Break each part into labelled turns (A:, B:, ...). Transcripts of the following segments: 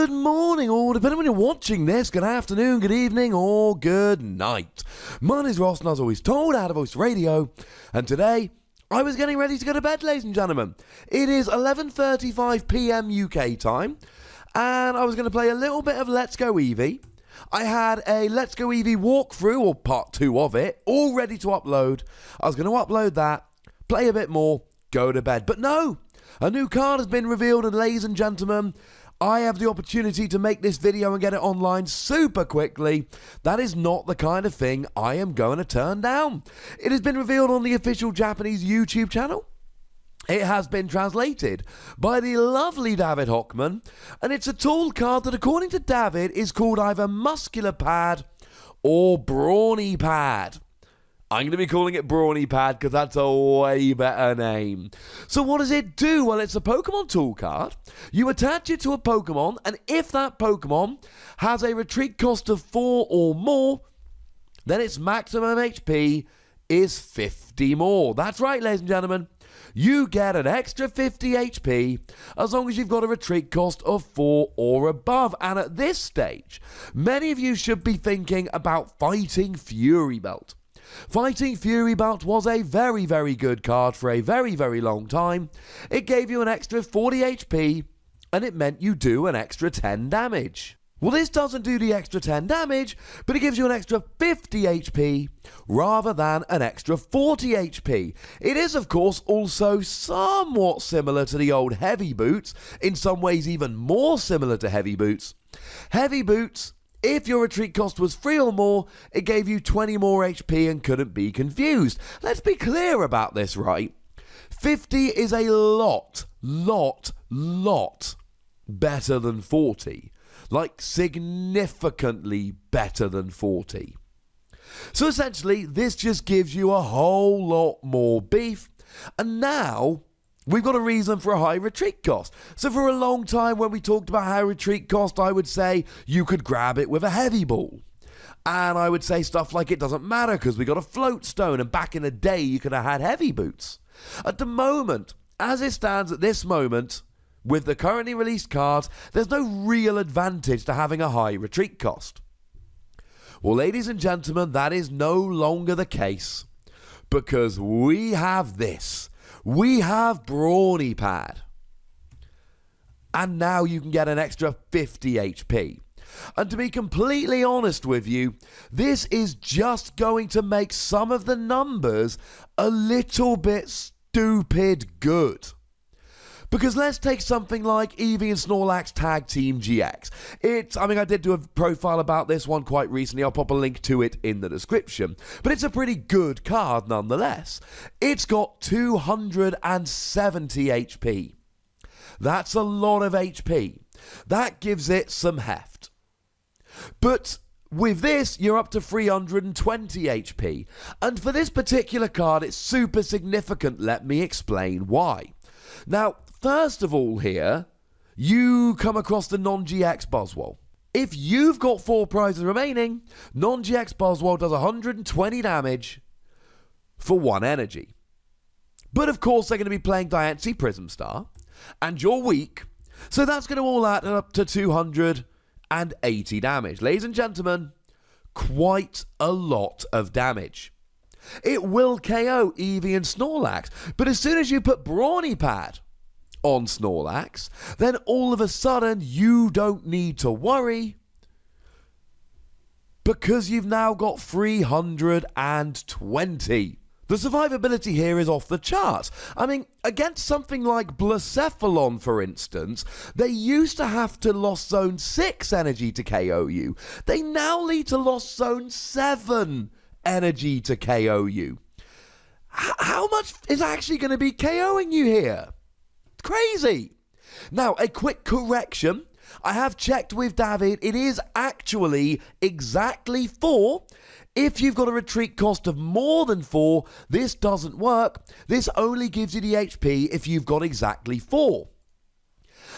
A: Good morning, or depending when you're watching this, good afternoon, good evening, or good night. My name is Ross, and as always told, out of Voice Radio, and today I was getting ready to go to bed, ladies and gentlemen. It is 11:35 p.m. UK time, and I was going to play a little bit of Let's Go Eevee. I had a Let's Go Eevee walkthrough, or part 2 of it, all ready to upload. I was going to upload that, play a bit more, go to bed. But no, a new card has been revealed, and ladies and gentlemen, I have the opportunity to make this video and get it online super quickly. That is not the kind of thing I am going to turn down. It has been revealed on the official Japanese YouTube channel. It has been translated by the lovely David Hochmann, and it's a tool card that, according to David, is called either Muscular Pad or Brawny Pad. I'm going to be calling it Brawny Pad because that's a way better name. So what does it do? Well, it's a Pokemon tool card. You attach it to a Pokemon, and if that Pokemon has a retreat cost of 4 or more, then its maximum HP is 50 more. That's right, ladies and gentlemen. You get an extra 50 HP as long as you've got a retreat cost of 4 or above. And at this stage, many of you should be thinking about Fighting Fury Belt. Fighting Fury Belt was a very, very good card for a very, very long time. It gave you an extra 40 HP, and it meant you do an extra 10 damage. Well, this doesn't do the extra 10 damage, but it gives you an extra 50 HP rather than an extra 40 HP. It is, of course, also somewhat similar to the old Heavy Boots, in some ways even more similar to Heavy Boots. Heavy Boots, if your retreat cost was 3 or more, it gave you 20 more HP and couldn't be confused. Let's be clear about this, right? 50 is a lot better than 40. Like, significantly better than 40. So essentially, this just gives you a whole lot more beef. And now we've got a reason for a high retreat cost. So for a long time when we talked about high retreat cost, I would say you could grab it with a heavy ball. And I would say stuff like it doesn't matter because we got a float stone, and back in the day you could have had heavy boots. At the moment, as it stands at this moment, with the currently released cards, there's no real advantage to having a high retreat cost. Well, ladies and gentlemen, that is no longer the case, because we have this. We have Brawny Pad. And now you can get an extra 50 HP. And to be completely honest with you, this is just going to make some of the numbers a little bit stupid good. Because let's take something like Eevee and Snorlax Tag Team GX. I did do a profile about this one quite recently. I'll pop a link to it in the description. But it's a pretty good card nonetheless. It's got 270 HP. That's a lot of HP. That gives it some heft. But with this, you're up to 320 HP. And for this particular card, it's super significant. Let me explain why. Now, first of all here, you come across the non-GX Buzzwole. If you've got 4 prizes remaining, non-GX Buzzwole does 120 damage for 1 energy. But of course they're going to be playing Diancie Prism Star, and you're weak, so that's going to all add up to 280 damage. Ladies and gentlemen, quite a lot of damage. It will KO Eevee and Snorlax, but as soon as you put Brawny Pad on Snorlax, then all of a sudden you don't need to worry, because you've now got 320. The survivability here is off the charts. Against something like Blacephalon, for instance, they used to have to Lost Zone 6 energy to KO you. They now need to Lost Zone 7 energy to KO you. How much is actually going to be KOing you here? Crazy. Now, a quick correction. I have checked with David. It is actually exactly 4. If you've got a retreat cost of more than 4, this doesn't work. This only gives you the HP if you've got exactly 4.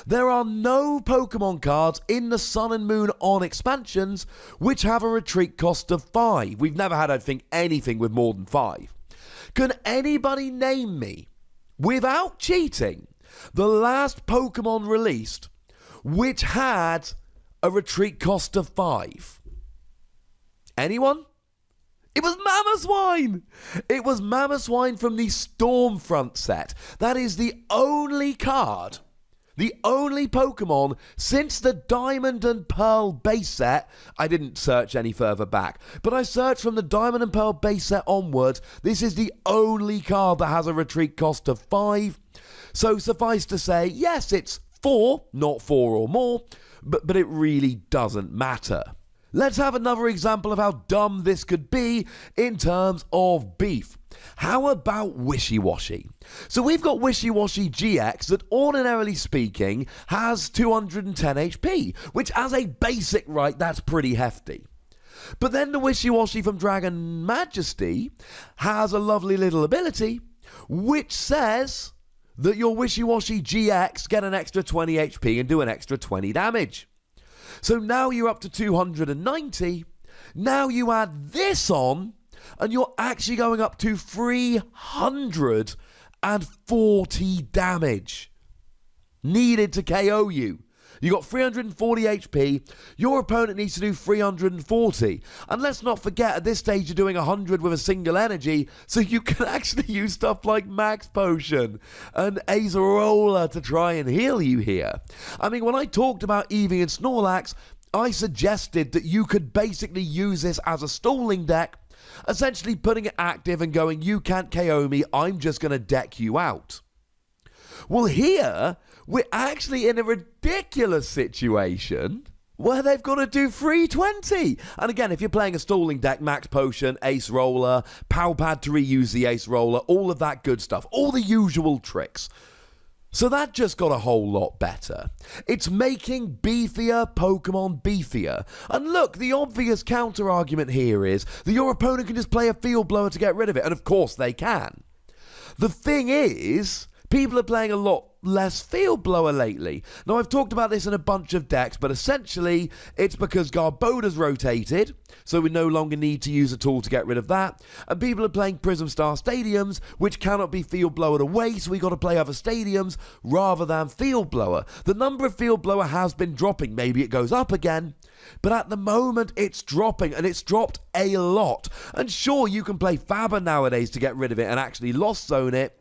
A: There are no Pokemon cards in the Sun and Moon On expansions which have a retreat cost of 5. We've never had, I think, anything with more than 5. Can anybody name me, without cheating, the last Pokemon released which had a retreat cost of 5? Anyone? It was Mamoswine! It was Mamoswine from the Stormfront set. That is the only card, the only Pokemon since the Diamond and Pearl base set. I didn't search any further back, but I searched from the Diamond and Pearl base set onwards. This is the only card that has a retreat cost of 5. So suffice to say, yes, it's 4, not 4 or more, but it really doesn't matter. Let's have another example of how dumb this could be in terms of beef. How about Wishy-Washy? So we've got Wishy-Washy GX that, ordinarily speaking, has 210 HP, which as a basic right, that's pretty hefty. But then the Wishy-Washy from Dragon Majesty has a lovely little ability, which says that your Wishy-Washy GX get an extra 20 HP and do an extra 20 damage. So now you're up to 290. Now you add this on, and you're actually going up to 340 damage needed to KO you. You got 340 HP. Your opponent needs to do 340. And let's not forget, at this stage, you're doing 100 with a single energy, so you can actually use stuff like Max Potion and Acerola to try and heal you here. I mean, when I talked about Eevee and Snorlax, I suggested that you could basically use this as a stalling deck, essentially putting it active and going, you can't KO me, I'm just going to deck you out. Well, here, we're actually in a ridiculous situation where they've got to do 320. And again, if you're playing a stalling deck, Max Potion, Ace Roller, Pow Pad to reuse the Ace Roller, all of that good stuff, all the usual tricks. So that just got a whole lot better. It's making beefier Pokemon beefier. And look, the obvious counter-argument here is that your opponent can just play a Field Blower to get rid of it. And of course they can. The thing is, people are playing a lot less Field Blower lately. Now, I've talked about this in a bunch of decks, but essentially, it's because Garboda's rotated, so we no longer need to use a tool to get rid of that, and people are playing Prism Star Stadiums, which cannot be Field Blowered away, so we got to play other stadiums rather than Field Blower. The number of Field Blower has been dropping. Maybe it goes up again, but at the moment, it's dropping, and it's dropped a lot. And sure, you can play Faber nowadays to get rid of it and actually Lost Zone it,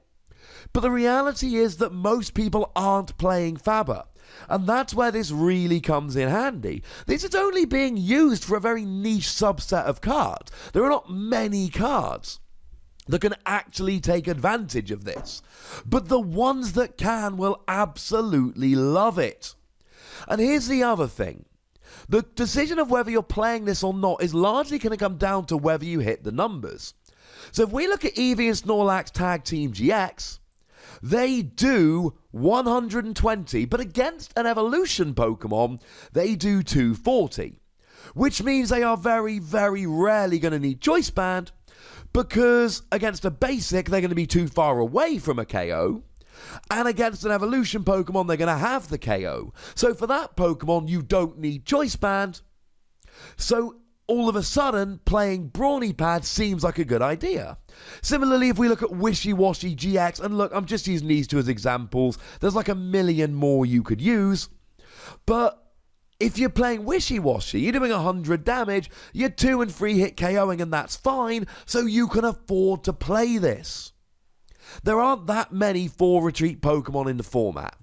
A: but the reality is that most people aren't playing Faber. And that's where this really comes in handy. This is only being used for a very niche subset of cards. There are not many cards that can actually take advantage of this. But the ones that can will absolutely love it. And here's the other thing. The decision of whether you're playing this or not is largely going to come down to whether you hit the numbers. So if we look at Eevee and Snorlax Tag Team GX, they do 120, but against an evolution Pokemon, they do 240. Which means they are very, very rarely going to need Choice Band, because against a basic, they're going to be too far away from a KO, and against an evolution Pokemon, they're going to have the KO. So for that Pokemon, you don't need Choice Band. So all of a sudden, playing Brawny Pad seems like a good idea. Similarly, if we look at Wishy-Washy GX, and look, I'm just using these two as examples, there's like a million more you could use, but if you're playing Wishy-Washy, you're doing 100 damage, you're 2 and 3 hit KOing, and that's fine, so you can afford to play this. There aren't that many 4-retreat Pokemon in the format.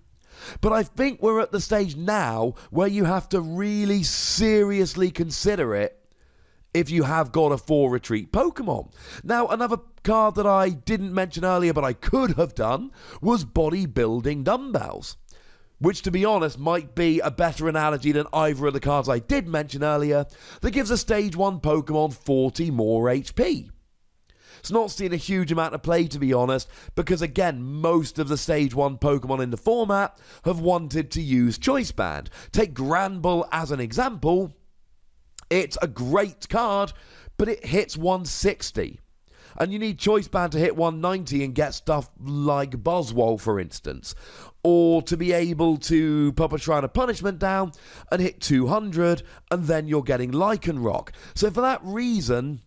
A: But I think we're at the stage now where you have to really seriously consider it if you have got a 4-retreat Pokemon. Now, another card that I didn't mention earlier, but I could have done, was Bodybuilding Dumbbells, which, to be honest, might be a better analogy than either of the cards I did mention earlier, that gives a Stage 1 Pokemon 40 more HP. It's not seen a huge amount of play, to be honest, because, again, most of the Stage 1 Pokemon in the format have wanted to use Choice Band. Take Granbull as an example. It's a great card, but it hits 160. And you need Choice Band to hit 190 and get stuff like Buzzwole, for instance. Or to be able to pop a Shrine of Punishment down and hit 200, and then you're getting Lycanroc. So for that reason,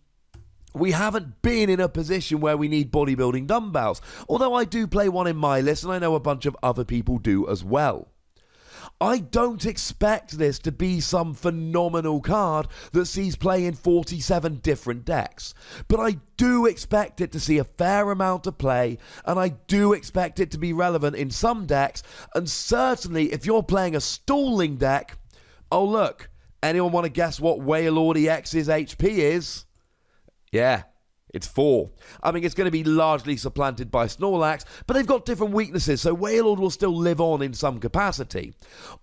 A: we haven't been in a position where we need Bodybuilding Dumbbells. Although I do play one in my list, and I know a bunch of other people do as well. I don't expect this to be some phenomenal card that sees play in 47 different decks, but I do expect it to see a fair amount of play, and I do expect it to be relevant in some decks, and certainly if you're playing a stalling deck. Oh look, anyone want to guess what Wailord EX's HP is? Yeah. It's 4. I mean, it's going to be largely supplanted by Snorlax, but they've got different weaknesses, so Wailord will still live on in some capacity.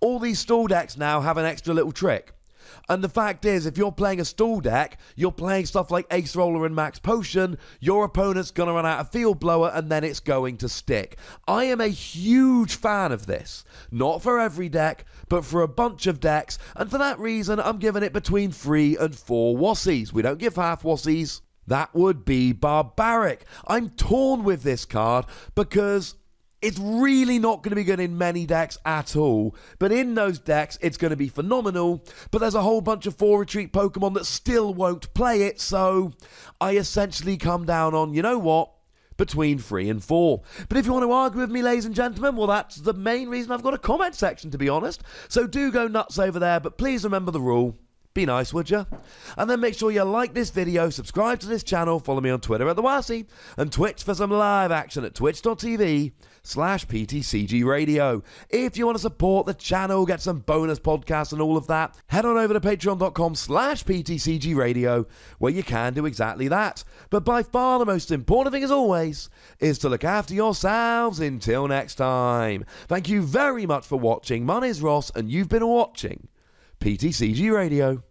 A: All these stall decks now have an extra little trick. And the fact is, if you're playing a stall deck, you're playing stuff like Ace Roller and Max Potion, your opponent's going to run out of Field Blower, and then it's going to stick. I am a huge fan of this. Not for every deck, but for a bunch of decks, and for that reason, I'm giving it between 3 and 4 Wassies. We don't give half Wassies. That would be barbaric. I'm torn with this card because it's really not going to be good in many decks at all. But in those decks, it's going to be phenomenal. But there's a whole bunch of 4 retreat Pokemon that still won't play it. So I essentially come down on, you know what? Between 3 and 4. But if you want to argue with me, ladies and gentlemen, well, that's the main reason I've got a comment section, to be honest. So do go nuts over there. But please remember the rule. Be nice, would you? And then make sure you like this video, subscribe to this channel, follow me on Twitter at @TheWassie, and Twitch for some live action at twitch.tv/PTCGRadio. If you want to support the channel, get some bonus podcasts and all of that, head on over to patreon.com/PTCGRadio, where you can do exactly that. But by far the most important thing, as always, is to look after yourselves until next time. Thank you very much for watching. My name is Ross, and you've been watching PTCG Radio.